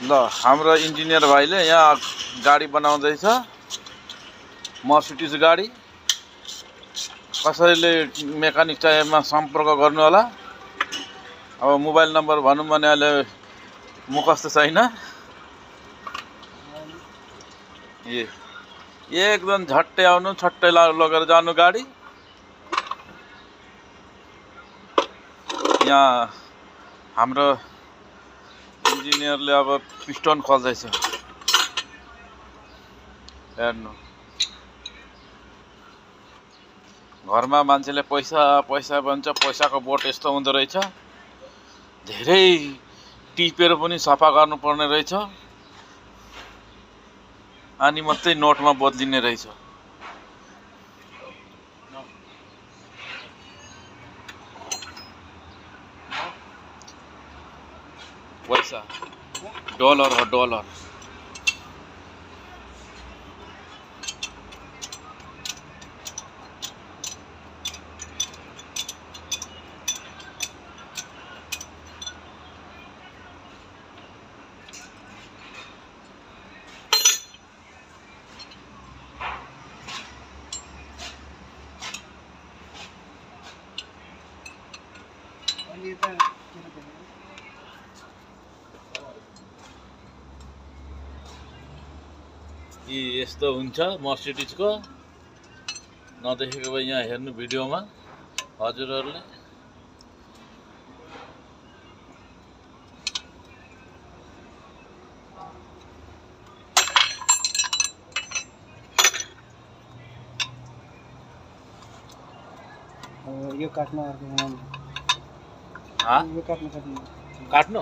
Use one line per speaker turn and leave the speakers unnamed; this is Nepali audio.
ल हाम्रो इन्जिनियर भाइले यहाँ गाडी बनाउँदैछ, मर्सिडिज गाडी। कसैले मेकानिक चाहिएमा सम्पर्क गर्नु होला। अब मोबाइल नम्बर भनौँ भने अहिले मुखस्त छैन। एकदम झट्टै आउनु, छट्टै लगेर जानु गाडी। यहाँ हाम्रो इन्जिनियरले अब पिस्टन खोल्दैछ, हेर्नु। घरमा मान्छेले पैसा पैसा भन्छ, पैसाको बोट यस्तो हुँदो रहेछ। धेरै टिपेर पनि सफा गर्नुपर्ने रहेछ, अनि मात्रै नोटमा बदलिने रहेछ। पैसा डलर हो, डलर। यस्तो हुन्छ मर्सिडिजको। नदेखेको भए यहाँ हेर्नु भिडियोमा हजुरहरूले।
यो काट्नु,
काट्नु